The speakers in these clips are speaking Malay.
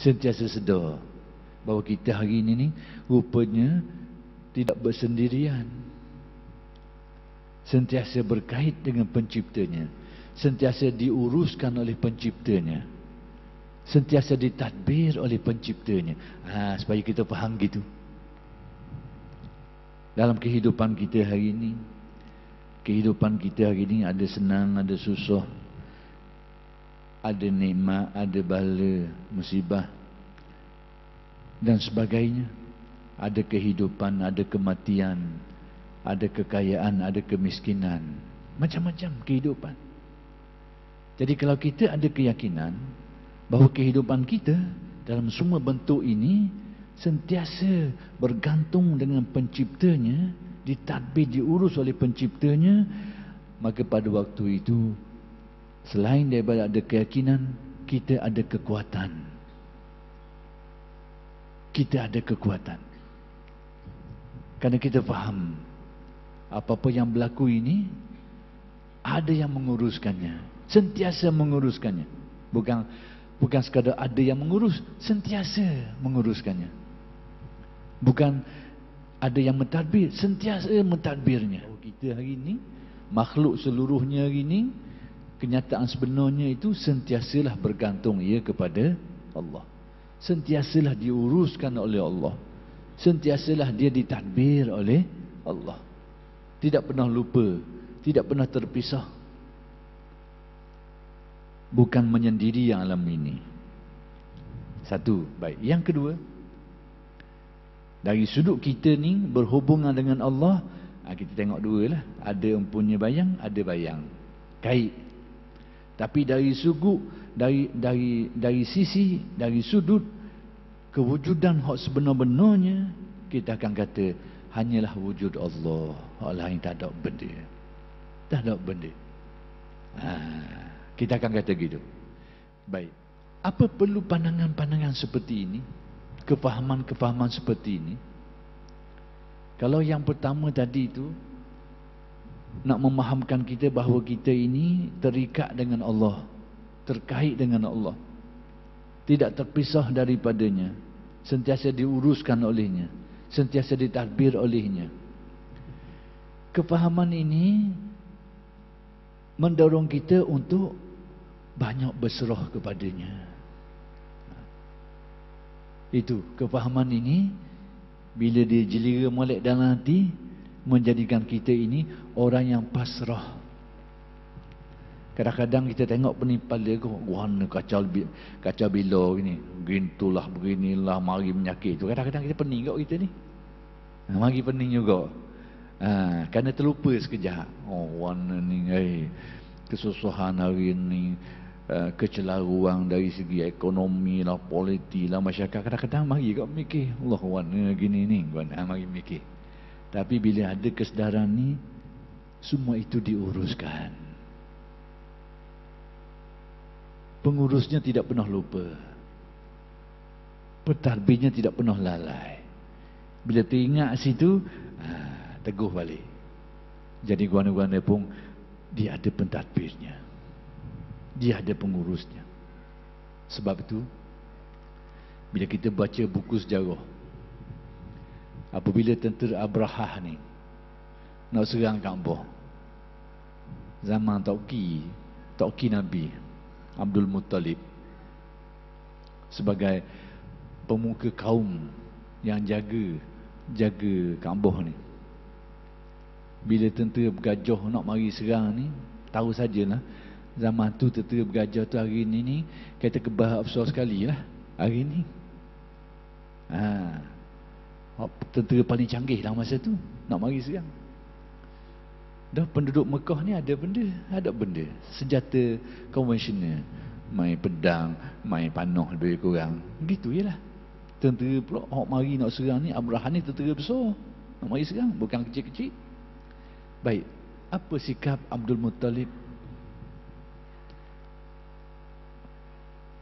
Sentiasa sedar bahawa kita hari ini ni rupanya tidak bersendirian. Sentiasa berkait dengan penciptanya, sentiasa diuruskan oleh penciptanya, sentiasa ditadbir oleh penciptanya. Supaya kita faham gitu. Dalam kehidupan kita hari ini, ada senang, ada susah, ada nikmat, ada bala, musibah dan sebagainya. Ada kehidupan, ada kematian, ada kekayaan, ada kemiskinan, macam-macam kehidupan. Jadi kalau kita ada keyakinan bahawa kehidupan kita dalam semua bentuk ini sentiasa bergantung dengan penciptanya, ditadbir, diurus oleh penciptanya, maka pada waktu itu selain daripada ada keyakinan, kita ada kekuatan. Kita ada kekuatan. Kerana kita faham apa-apa yang berlaku ini ada yang menguruskannya, sentiasa menguruskannya. Bukan sekadar ada yang mengurus, sentiasa menguruskannya. Bukan ada yang mentadbir, sentiasa mentadbirnya. Kita hari ini, makhluk seluruhnya hari ini, kenyataan sebenarnya itu sentiasalah bergantung ia kepada Allah. Sentiasalah diuruskan oleh Allah. Sentiasalah dia ditadbir oleh Allah. Tidak pernah lupa, tidak pernah terpisah. Bukan menyendiri yang alam ini. Satu, baik. Yang kedua, dari sudut kita ni berhubungan dengan Allah, kita tengok dua lah. Ada empunya bayang, ada bayang, kait. Tapi dari sisi, dari sudut kewujudan hak sebenar-benarnya, kita akan kata hanyalah wujud Allah. Hak lain tak ada benda. Tak ada benda. Kita akan kata gitu. Baik. Apa perlu pandangan-pandangan seperti ini? Kefahaman-kefahaman seperti ini? Kalau yang pertama tadi itu nak memahamkan kita bahawa kita ini terikat dengan Allah, terkait dengan Allah, tidak terpisah daripadanya, sentiasa diuruskan olehnya, sentiasa ditadbir olehnya. Kefahaman ini mendorong kita untuk banyak berserah kepadanya. Itu kefahaman ini, bila dia jelira molek dalam hati, menjadikan kita ini orang yang pasrah. Kadang-kadang kita tengok penimpal dia, warna kacau bilau gini, gintulah beginilah, mari menyakit tu. Kadang-kadang kita pening kat kita ni. Mari pening juga. Kerana terlupa sekejap. Warna ni, kesusahan hari ni, kecelaruan dari segi ekonomi lah, politik lah, masyarakat. Kadang-kadang mari kat mikir, Allah, warna gini ni, mari mikir. Tapi bila ada kesedaran ni, semua itu diuruskan. Pengurusnya tidak pernah lupa, pentadbirnya tidak pernah lalai. Bila teringat situ, teguh balik. Jadi guana-guana pun dia ada pentadbirnya, dia ada pengurusnya. Sebab itu bila kita baca buku sejarah, apabila tentera Abrahah ni nak serang Kaabah, zaman Tauki Nabi Abdul Muttalib sebagai pemuka kaum yang jaga Kaabah ni, bila tentera bergajah nak mari serang ni, tahu sajalah zaman tu tentera bergajah tu hari ni kata kebah besar sekali lah hari ni. Tentera paling canggih dalam masa tu nak mari serang. Dah penduduk Mekah ni ada benda senjata konvensional, main pedang, main panah lebih kurang gitu je lah. Tentera pula hok mari nak serang ni, Abraham ni tentera besar nak mari serang, bukan kecil-kecil. Baik, apa sikap Abdul Muttalib?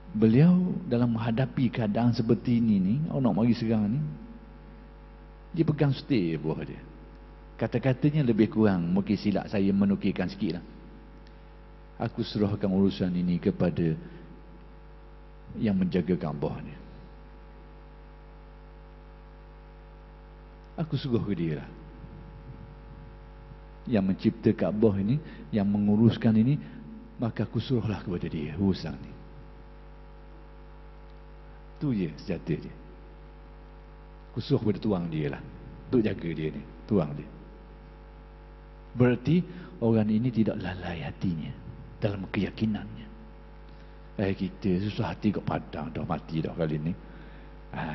Beliau dalam menghadapi keadaan seperti ini ni, orang nak mari serang ni, dia pegang setir buah dia. Kata-katanya lebih kurang, mungkin silap saya menukilkan sikit lah. Aku serahkan urusan ini kepada yang menjaga Kaabah ni. Aku suruh ke dia lah. Yang mencipta Kaabah ini, yang menguruskan ini, maka aku suruhlah kepada dia urusan ni. Tu je sejata dia. Aku suruh kepada tuang dia lah, untuk jaga dia ni, tuang dia. Berarti orang ini tidak lalai hatinya dalam keyakinannya. Kita susah hati kat padang dah, mati dah kali ni.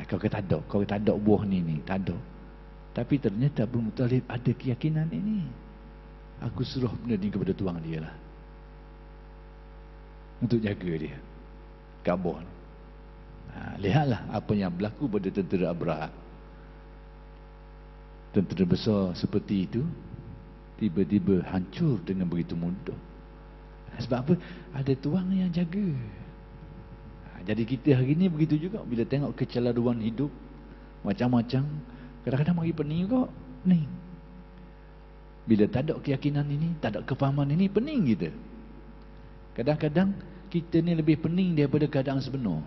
Kau kata tak ada buah ni tak ada. Tapi ternyata Abu Muttalib ada keyakinan ini. Aku suruh benda ni kepada tuang dia lah, untuk jaga dia Kaabah. Lihatlah apa yang berlaku pada tentera Abraha. Tentera besar seperti itu tiba-tiba hancur dengan begitu mudah. Sebab apa? Ada tuang yang jaga. Jadi kita hari ni begitu juga. Bila tengok kecelaruan hidup macam-macam, kadang-kadang mari pening kok, pening. Bila tak ada keyakinan ini, tak ada kefahaman ini, pening kita. Kadang-kadang kita ni lebih pening daripada keadaan sebenar.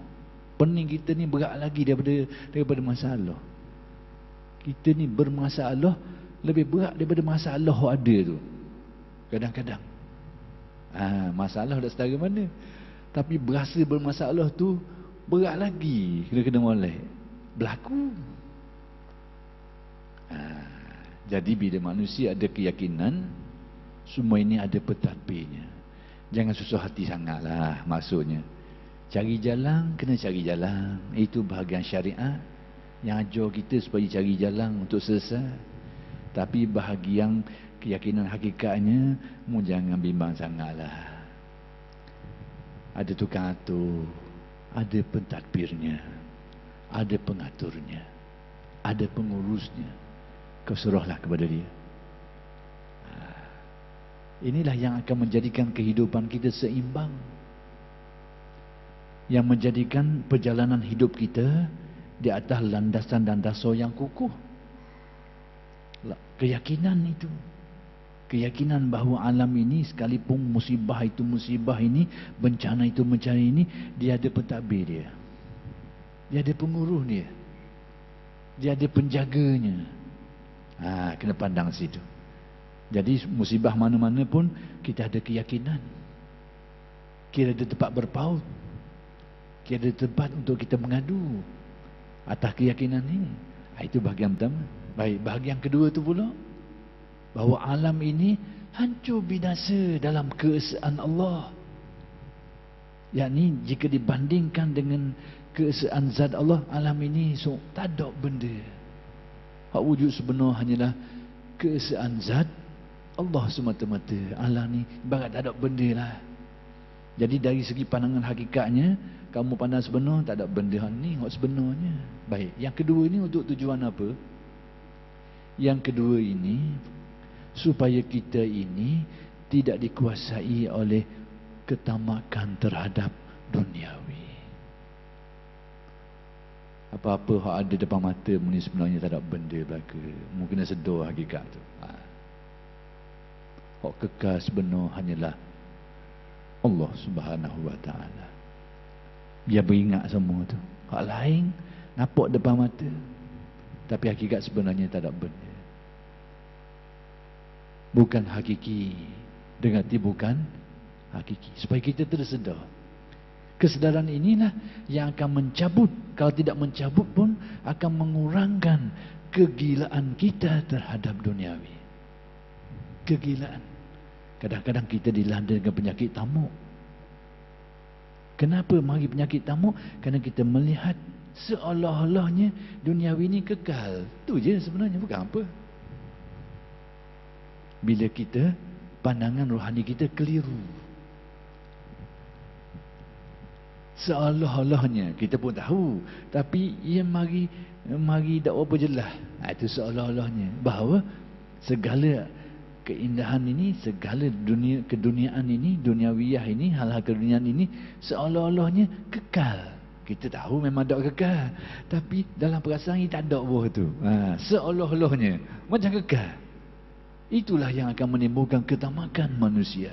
Pening kita ni berat lagi daripada masalah. Kita ni bermasalah lebih berat daripada masalah yang ada tu. Kadang-kadang masalah dah setara mana, tapi berasa bermasalah tu berat lagi. Kena molek berlaku. Jadi bila manusia ada keyakinan, semua ini ada pentadbirnya. Jangan susah hati sangatlah, maksudnya. Cari jalan, kena cari jalan. Itu bahagian syariat yang ajar kita supaya cari jalan untuk selesai. Tapi bahagian keyakinan hakikatnya, mu jangan bimbang sangatlah. Ada tukang atur, ada pentadbirnya, ada pengaturnya, ada pengurusnya. Kau suruhlah kepada dia. Inilah yang akan menjadikan kehidupan kita seimbang, yang menjadikan perjalanan hidup kita di atas landasan dan dasar yang kukuh. Keyakinan itu, keyakinan bahawa alam ini, sekalipun musibah itu musibah ini, bencana itu bencana ini, dia ada pentadbir dia, dia ada pengurus dia, dia ada penjaganya. Kena pandang situ. Jadi musibah mana-mana pun kita ada keyakinan, kita ada tempat berpaut, kita ada tempat untuk kita mengadu atas keyakinan ini. Itu bahagian pertama. Baik, bahagian kedua tu pula, bahawa alam ini hancur binasa dalam keesaan Allah. Yakni jika dibandingkan dengan keesaan zat Allah, alam ini tak ada benda. Hak wujud sebenar hanyalah keesaan zat Allah semata-mata. Alam ni ibarat tak ada benda lah. Jadi dari segi pandangan hakikatnya, kamu pandang sebenar, tak ada benda ni hak sebenarnya. Baik, yang kedua ini untuk tujuan apa? Yang kedua ini supaya kita ini tidak dikuasai oleh ketamakan terhadap duniawi. Apa-apa yang ada depan mata ni sebenarnya tak ada benda belaka. Mungkin sedar hakikat tu. Hak kekal sebenar hanyalah Allah Subhanahu Wa Taala. Dia beringat semua tu. Hak lain nampak depan mata, tapi hakikat sebenarnya tak ada benda. Bukan hakiki, dengan arti bukan hakiki. Supaya kita tersedar. Kesedaran inilah yang akan mencabut, kalau tidak mencabut pun akan mengurangkan kegilaan kita terhadap duniawi. Kegilaan. Kadang-kadang kita dilanda dengan penyakit tamuk. Kenapa mari penyakit tamuk? Kerana kita melihat seolah-olahnya duniawi ini kekal. Itu je sebenarnya, bukan apa. Bila kita, pandangan rohani kita keliru, seolah-olahnya kita pun tahu, tapi ia mari tak apa jelas. Itu seolah-olahnya bahawa segala keindahan ini, segala dunia keduniaan ini, duniawiyah ini, hal-hal keduniaan ini seolah-olahnya kekal. Kita tahu memang tak kekal, tapi dalam perasaan ini tak ada buah tu. Seolah-olahnya macam kekal. Itulah yang akan menimbulkan ketamakan manusia.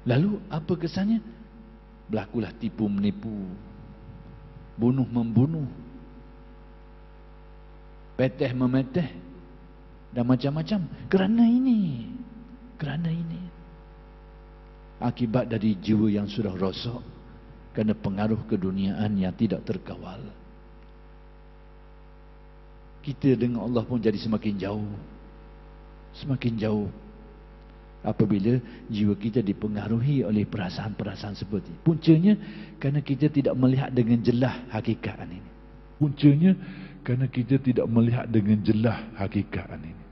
Lalu apa kesannya? Berlakulah tipu menipu, bunuh membunuh, peteh memeteh, dan macam-macam. Kerana ini. Akibat dari jiwa yang sudah rosak kerana pengaruh keduniaan yang tidak terkawal. Kita dengan Allah pun jadi semakin jauh. Semakin jauh apabila jiwa kita dipengaruhi oleh perasaan-perasaan seperti ini. Puncanya kerana kita tidak melihat dengan jelas hakikat ini.